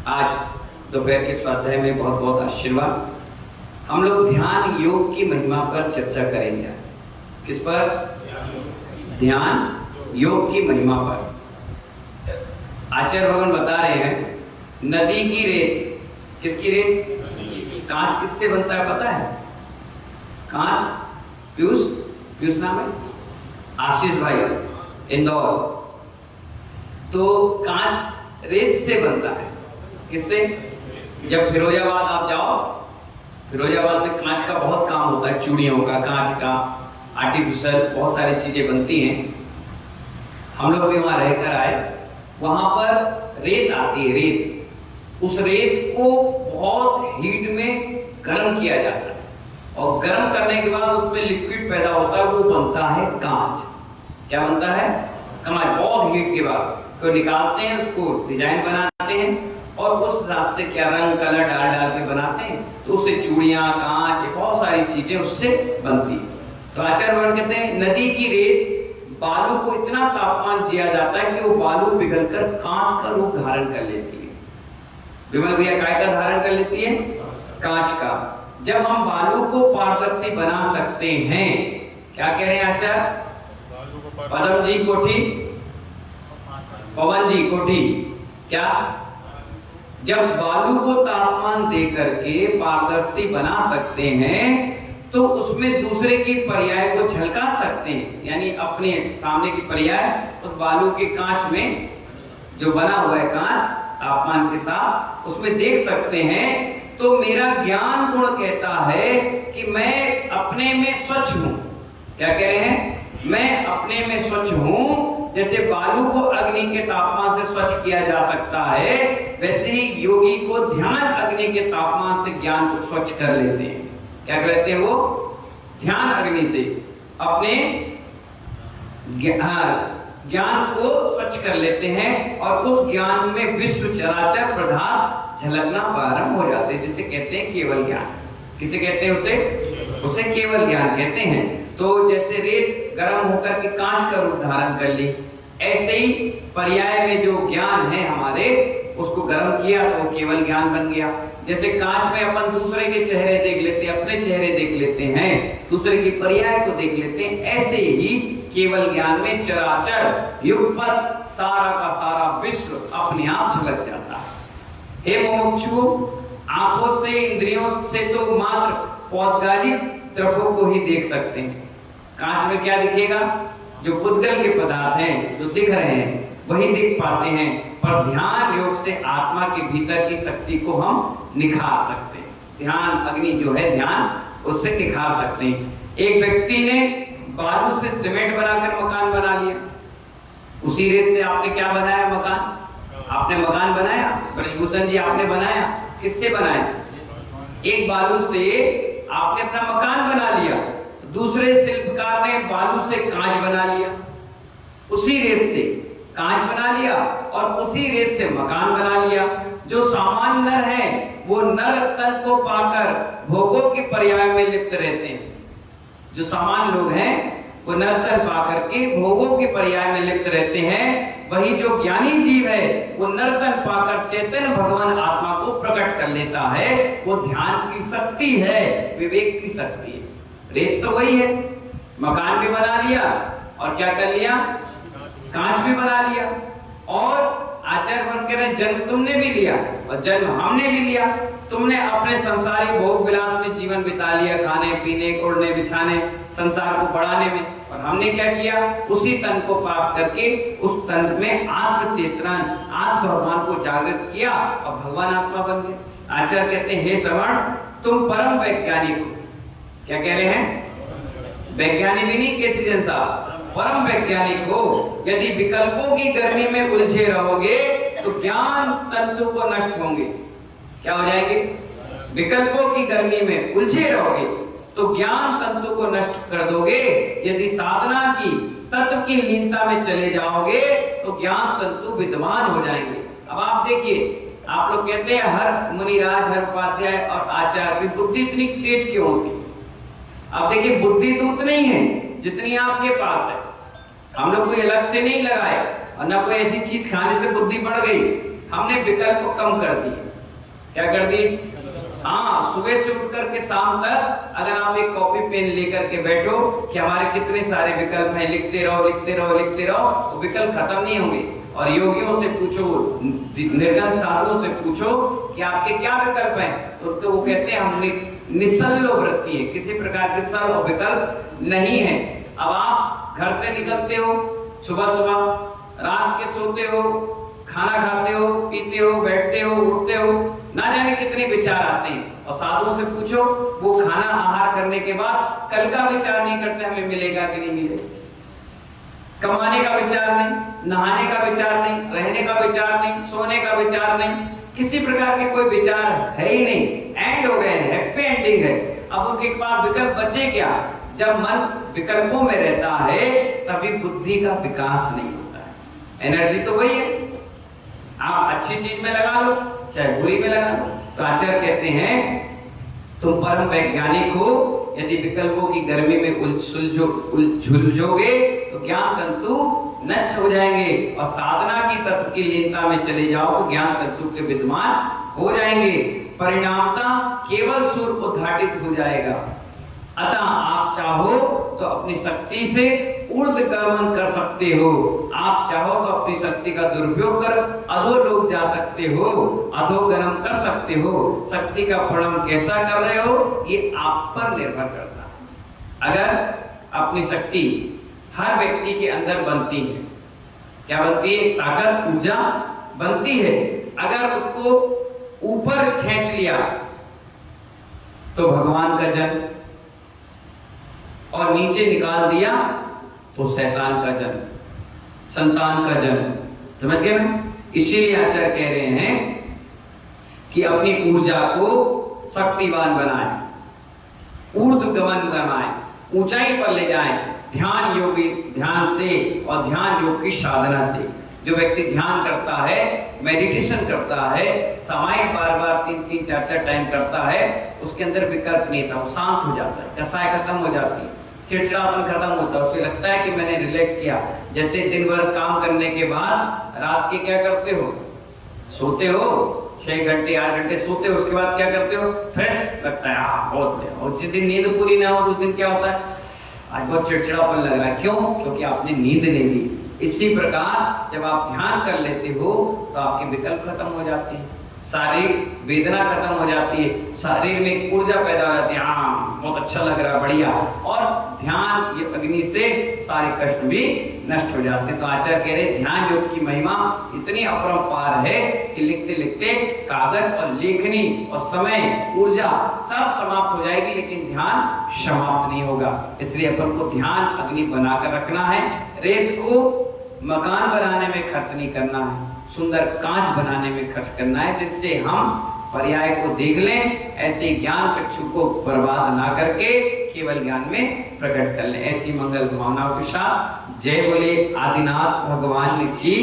आज दोपहर के स्वाध्याय में बहुत बहुत आशीर्वाद। हम लोग ध्यान योग की महिमा पर चर्चा करेंगे। किस पर? ध्यान योग की महिमा पर। आचार्य भगवान बता रहे हैं, नदी की रेत, किसकी रेत? कांच किससे बनता है पता है? कांच पीयूष नाम है, आशीष भाई, इंदौर। तो कांच रेत से बनता है। किससे? जब फिरोजाबाद आप जाओ, फिरोजाबाद में कांच का बहुत काम होता है, चूड़ियों का, कांच का, आर्टिफिशियल बहुत सारी चीजें बनती हैं। हम लोग भी वहां रहकर आए, वहां पर रेत आती है, रेत। उस रेत को बहुत हीट में गर्म किया जाता है और गर्म करने के बाद उसमें लिक्विड पैदा होता है, वो बनता है कांच। क्या बनता है? कांच। बहुत हीट के बाद तो निकालते हैं, उसको डिजाइन बनाते हैं और उस हिसाब से क्या रंग कलर डाल डाल के बनाते हैं, तो उससे चूड़ियां, कांच, बहुत सारी चीजें उससे बनती है। तो आचार्य भगवान कहते हैं, नदी की रेत बालू को इतना तापमान दिया जाता है कि वो बालू पिघलकर कांच का रूप धारण कर लेती है। विमल भैया काय का धारण कर लेती है? कांच का। जब हम बालू को पारदर्शी बना सकते हैं, क्या कह रहे हैं आचार्य? पदम जी कोठी, पवन जी कोठी, क्या? जब बालू को तापमान दे करके पारदर्शी बना सकते हैं तो उसमें दूसरे की पर्याय को झलका सकते हैं, यानी अपने सामने की पर्याय उस बालू के कांच में जो बना हुआ है कांच तापमान के साथ, उसमें देख सकते हैं। तो मेरा ज्ञान गुण कहता है कि मैं अपने में स्वच्छ हूं। क्या कह रहे हैं? मैं अपने में स्वच्छ हूं। जैसे बालू को अग्नि के तापमान से स्वच्छ किया जा सकता है, वैसे ही योगी को ध्यान अग्नि के तापमान से ज्ञान को स्वच्छ कर लेते हैं। क्या कहते हैं वो? ध्यान अग्नि से अपने ज्ञान को स्वच्छ कर लेते हैं और उस ज्ञान में विश्व चराचर पदार्थ झलकना प्रारंभ हो जाते हैं, जिसे कहते हैं केवल ज्ञान। किसे कहते हैं? उसे केवल ज्ञान कहते हैं। तो जैसे रेत गर्म होकर के कांच का रूप धारण कर ली, ऐसे ही पर्याय में जो ज्ञान है हमारे, उसको गर्म किया तो केवल ज्ञान बन गया। जैसे कांच में अपन दूसरे के चेहरे देख लेते हैं, अपने चेहरे देख लेते हैं, दूसरे की पर्याय को देख लेते हैं, ऐसे ही केवल ज्ञान में चराचर युगपत सारा का सारा विश्व अपने आप झलक जाता है। हे मुमुक्षु, आंखों से, इंद्रियों से तो मात्र पौद्गलिक द्रव्यों को ही देख सकते हैं। कांच में क्या दिखेगा? जो पुद्गल के पदार्थ हैं, जो दिख रहे हैं, वही दिख पाते हैं। पर ध्यान योग से आत्मा के भीतर की शक्ति को हम निखार सकते हैं। ध्यान अग्नि जो है, ध्यान उससे निखार सकते हैं। एक व्यक्ति ने बालू से सीमेंट बनाकर मकान बना लिया। उसी रेत से आपने क्या बनाया? मकान। आपने मकान बनाया, ब्रजभूषण जी आपने बनाया। किससे बनाया? एक बालू से आपने अपना मकान बना लिया। दूसरे शिल्पकार ने बालू से कांच बना लिया, उसी रेत से कांच बना लिया और उसी रेत से मकान बना लिया। जो सामान्य नर है वो नर तन को पाकर भोगों के पर्याय में लिप्त रहते हैं। जो सामान्य लोग हैं वो नर तन पाकर के भोगों के पर्याय में लिप्त रहते हैं। वही जो ज्ञानी जीव है वो नर तन पाकर चैतन्य भगवान आत्मा को प्रकट कर लेता है। वो ध्यान की शक्ति है, विवेक की शक्ति है। रेत तो वही है, मकान भी बना लिया और क्या कर लिया? कांच भी बना लिया। और आचार्य बन के जन्म तुमने भी लिया और जन्म हमने भी लिया। तुमने अपने संसारी भोग विलास में जीवन बिता लिया, खाने पीने, ओढ़ने बिछाने, संसार को बढ़ाने में। और हमने क्या किया? उसी तन को प्राप्त करके उस तन में आत्म चेतना, आत्म भगवान को जागृत किया और भगवान आत्मा बन गए। आचार्य कहते हैं, हे श्रवण, तुम परम वैज्ञानिक हो। क्या कह रहे हैं? वैज्ञानिक भी नहीं केसी जन साहब, परम वैज्ञानिक हो। यदि विकल्पों की गर्मी में उलझे रहोगे तो ज्ञान तंतु को नष्ट होंगे। क्या हो जाएंगे? विकल्पों की गर्मी में उलझे रहोगे तो ज्ञान तंतु को नष्ट कर दोगे। यदि साधना की तत्व की लीनता में चले जाओगे तो ज्ञान तंतु विद्वान हो जाएंगे। अब आप देखिए, आप लोग कहते हैं हर मुनिराज, हर उपाध्याय और आचार्य की बुद्धि इतनी तेज क्यों होती? अब देखिए, बुद्धि तो उतनी ही है जितनी आपके पास है। हम लोग कोई अलग से नहीं लगाए और ना कोई ऐसी चीज खाने से बुद्धि बढ़ गई। हमने विकल्प को कम कर दिए। क्या कर दिए? हाँ, सुबह से उठ करके शाम तक अगर आप एक कॉपी पेन लेकर के बैठो कि हमारे कितने सारे विकल्प हैं, लिखते रहो लिखते रहो लिखते रहो, तो विकल्प खत्म नहीं होंगे। और योगियों से पूछो, निर्गन साधुओं से पूछो कि आपके क्या विकल्प हैं, तो वो कहते हैं हमने निसल्लो वृत्ति है, किसी प्रकार के सल और विकल्प नहीं है। अब आप घर से निकलते हो, सुबह सुबह रात के सोते हो, खाना खाते हो, पीते हो, बैठते हो, उठते हो, ना जाने कितने विचार आते हैं। और साधुओं से पूछो, वो खाना आहार करने के बाद कल का विचार नहीं करते हमें मिलेगा कि नहीं मिलेगा, कमाने का विचार नहीं, नहाने का विचार नहीं, रहने का विचार नहीं, सोने का विचार नहीं, किसी प्रकार के कोई विचार है ही नहीं, एंड हो गए, हैप्पी एंडिंग है। अब उनके पास विकल्प बचे क्या? जब मन विकल्पों में रहता है तभी बुद्धि का विकास नहीं होता है। एनर्जी तो वही है, आप अच्छी चीज में लगा लो चाहे बुरी में लगा लो। तो आचार्य कहते हैं तुम परम वैज्ञानिक हो, यदि विकल्पों की गर्मी में उलझोगे तो ज्ञान तंतु नष्ट हो जाएंगे, और साधना की तत्व की लीनता में चले जाओ तो ज्ञान तंतु के विद्यमान हो जाएंगे। परिणामतः केवल सूर्य उद्घाटित हो जाएगा। अतः आप चाहो तो अपनी शक्ति से ऊर्ध्वगमन कर सकते हो, आप चाहो तो अपनी शक्ति का दुरुपयोग कर अधोलोक जा सकते हो, अधोगमन कर सकते हो। शक्ति का परिणाम कैसा कर रहे हो ये आप पर निर्भर करता है। अगर अपनी शक्ति हर व्यक्ति के अंदर बनती है, क्या बनती है? ताकत, ऊर्जा बनती है। अगर उसको ऊपर खींच लिया तो भगवान का जन्म, और नीचे निकाल दिया तो शैतान का जन्म, संतान का जन्म। समझ गए ना? इसीलिए आचार्य कह रहे हैं कि अपनी ऊर्जा को शक्तिवान बनाएं, ऊर्ध्वगमन बनाएं, ऊंचाई पर ले जाएं, ध्यान योगी ध्यान से और ध्यान योग की साधना से। जो व्यक्ति ध्यान करता है, मेडिटेशन करता है, सामायिक बार बार 3-3, 4-4 टाइम करता है, उसके अंदर विकल्प नहीं था, वो शांत हो जाता है, कसाय खत्म हो जाती है, चिड़चिड़ापन खत्म होता है, उसे लगता है कि मैंने रिलैक्स किया। जैसे दिन भर काम करने के बाद रात के क्या करते हो? सोते हो 6 घंटे 8 घंटे सोते हो, उसके बाद क्या करते हो? फ्रेश लगता है, हाँ बहुत बढ़िया। और जिस दिन नींद पूरी ना हो उस दिन क्या होता है? आज बहुत चिड़चिड़ापन लग रहा है। क्यों? क्योंकि आपने नींद नहीं ली। इसी प्रकार जब आप ध्यान कर लेते हो तो आपके विकल्प खत्म हो जाते हैं, शारीरिक वेदना खत्म हो जाती है, शरीर में ऊर्जा पैदा हो जाती है, हाँ बहुत अच्छा लग रहा है, बढ़िया। और ध्यान ये अग्नि से सारे कष्ट भी नष्ट हो जाते हैं। तो आचार्य कह रहे ध्यान योग की महिमा इतनी अपरंपार है कि लिखते लिखते कागज और लेखनी और समय, ऊर्जा सब समाप्त हो जाएगी, लेकिन ध्यान समाप्त नहीं होगा। इसलिए अपन को ध्यान अग्नि बनाकर रखना है। रेत को मकान बनाने में खर्च नहीं करना है, सुंदर कांच बनाने में खर्च करना है, जिससे हम पर्याय को देख लें, ऐसे ज्ञान चक्षु को बर्बाद ना करके केवल ज्ञान में प्रकट कर लें। ऐसी मंगल भावनाओं के साथ जय बोले आदिनाथ भगवान की।